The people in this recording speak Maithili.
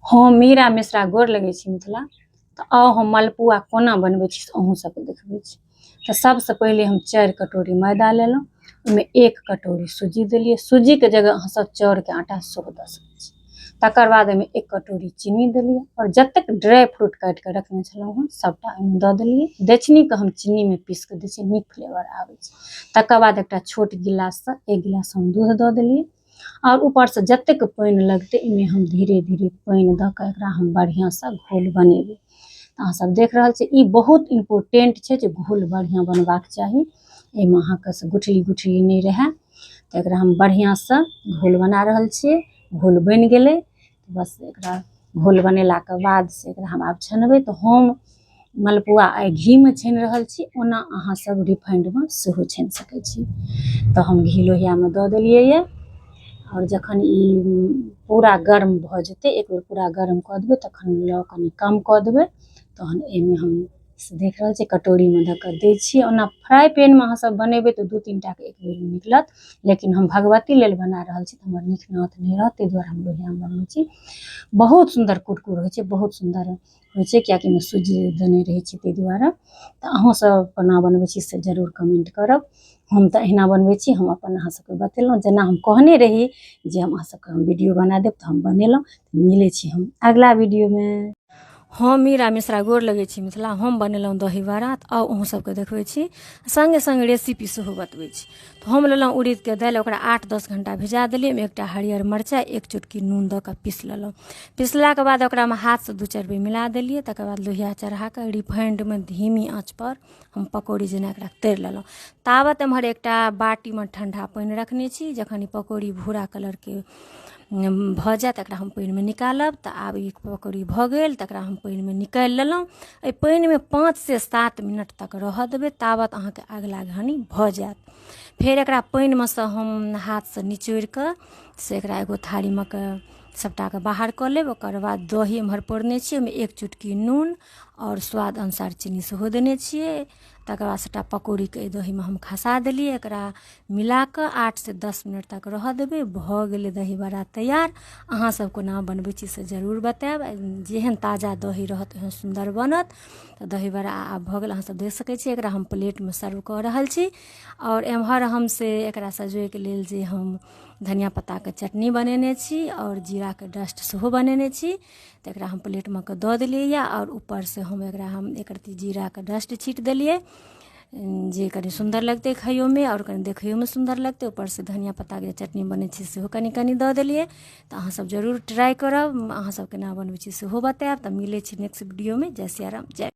हम मीरा मिश्रा गोर लगै छी मिथिला। तऽ आउ हम मलपुआ कोना बनबै छी से अहूँ सबके देखबै छी। तऽ सबसँ पहिले हम 4 कटोरी मैदा लेलहुँ, ओहिमे 1 कटोरी सूजी देलिए। सूजी के जगह अहाँ सब चाउर के आटा सेहो दऽ सकै छी। तकर बाद ओहिमे 1 कटोरी चीनी देलिए और जतेक ड्राई फ्रूट काटि कऽ रखने छलहुँ हँ सबटा ओहिमे दऽ देलिए। दालचीनीके हम चीनीमे पीस कऽ दै छियै, नीक फ्लेवर आबै छै। तकर बाद एकटा छोट गिलाससँ 1 गिलास हम दूध दऽ देलिए और ऊपरसँ जतेक पानि लगतै एहिमे हम धीरे धीरे पानि दऽ कऽ एकरा हम बढ़िआँसँ घोल बनेबै। अहाँ सब देख रहल छियै, ई बहुत इम्पोर्टेंट छै जे घोल बढ़िआँ बनबाक चाही, एहिमे अहाँके से गुठली गुठली नहि रहै। तऽ एकरा हम बढ़िआँसँ घोल बना रहल छियै। घोल बनि गेलै, बस एकरा घोल बनेलाके बाद से एकरा हम आब छनबै। तऽ हम मलपुआ आइ घीमे छानि रहल छी, ओना अहाँ सब रिफाइंडमे सेहो छानि सकै छी। तऽ हम घी लोहियामे दऽ देलिए यऽ और जखन ई पूरा गर्म भऽ जेतै, एक बेर पूरा गर्म कऽ देबै तखन लऽ कनि कम कऽ देबै। तहन एहिमे हम देख रहल छियै कटोरीमे दऽ कऽ दै छियै। ओना फ्राई पैनमे अहाँ सब बनेबै तऽ 2-3 टाके एक बेरमे निकलत, लेकिन हम भगवती लेल बना रहल छी तऽ हमर नीक नाथ नहि रहत, ताहि दुआरे हम लोहियामे बनबै छी। बहुत सुन्दर कुरकुर होइ छै, बहुत सुन्दर होइ छै, किएकि ओहिमे सूजी देने रहै छी ताहि दुआरे। तऽ अहूँ सब कोना बनबै छी से जरूर कमेंट करब। हम तऽ अहिना बनबै छी, हम अपन अहाँ सबके बतेलहुँ। जेना हम कहने रही जे हम अहाँ सबके हम वीडियो बना देब तऽ हम बनेलहुँ। मिलै छी हम अगला वीडियोमे। हम मीरा मिश्रा गोर लगै छी मिथिला। हम बनेलहुँ दही बड़ा, तऽ आउ अहूँ सबके देखबै छी, सङ्गे सङ्गे रेसिपी सेहो बतबै छी। तऽ हम लेलहुँ उड़ीदके दालि, ओकरा 8-10 घंटा भिजा देलिए। ओहिमे एकटा हरियर मिरचाइ, 1 चुटकी नून दऽ कऽ पीस लेलहुँ। पिसलाके बाद ओकरामे हाथसँ 2-4 बेर मिला देलिए। तकर बाद लोहिया चढ़ाकऽ रिफाइंडमे धीमी आँचपर हम पकौड़ी जेना एकरा तरि लेलहुँ। ताबत एम्हर एकटा बाटीमे ठण्डा पानि रखने छी। जखन ई पकौड़ी भूरा कलरके भऽ जायत एकरा हम पानिमे निकालब। तऽ आब ई पकौड़ी भऽ गेल, तकरा हम पानिमे निकालि लेलहुँ। एहि पानिमे 5 से 7 मिनट तक रहऽ देबै, ताबत अहाँके अगिला घानी भऽ जायत। फेर एकरा पानिमे सँ हम हाथसँ निचोड़ि कऽ से एकरा एगो थारीमे कऽ सबटाके बाहर कऽ लेब। ओकर बाद दही एम्हर पौरने छियै, ओहिमे 1 चुटकी नून और स्वाद अनुसार चीनी सेहो देने छियै। तकर बाद सबटा पकौड़ीके एहि दहीमे हम खसा देलिए। एकरा मिलाकऽ 8 से 10 मिनट तक रहऽ देबै। भऽ गेलै दही बड़ा तैयार। अहाँ सब कोना बनबै छी से जरूर बतायब। जेहन ताजा दही रहत ओहन सुन्दर बनत। तऽ दही बड़ा आब भऽ गेल, अहाँ सब देख सकै छी। एकरा हम प्लेटमे सर्व कऽ रहल छी। और एम्हर हम से एकरा सजबैके लेल जे हम धनिया पत्ताके चटनी बनेने छी और जीराके डस्ट सेहो बनेने छी। तऽ एकरा हम प्लेटमे कऽ दऽ देलिए यऽ और ऊपरसँ हम एकरा एक रत्ती जीराके डस्ट छीटि देलिए, जे कनि सुन्दर लगतै खाइयोमे और कनि देखैयोमे सुन्दर लगतै। ऊपरसँ धनिया पत्ताके जे चटनी बनै छै सेहो कनि कनि दऽ देलिए। तऽ अहाँ सब जरूर ट्राई करब। अहाँ सब केना बनबै छी सेहो बतायब। तऽ मिलै छी नेक्स्ट वीडियोमे। जय सिया राम, जय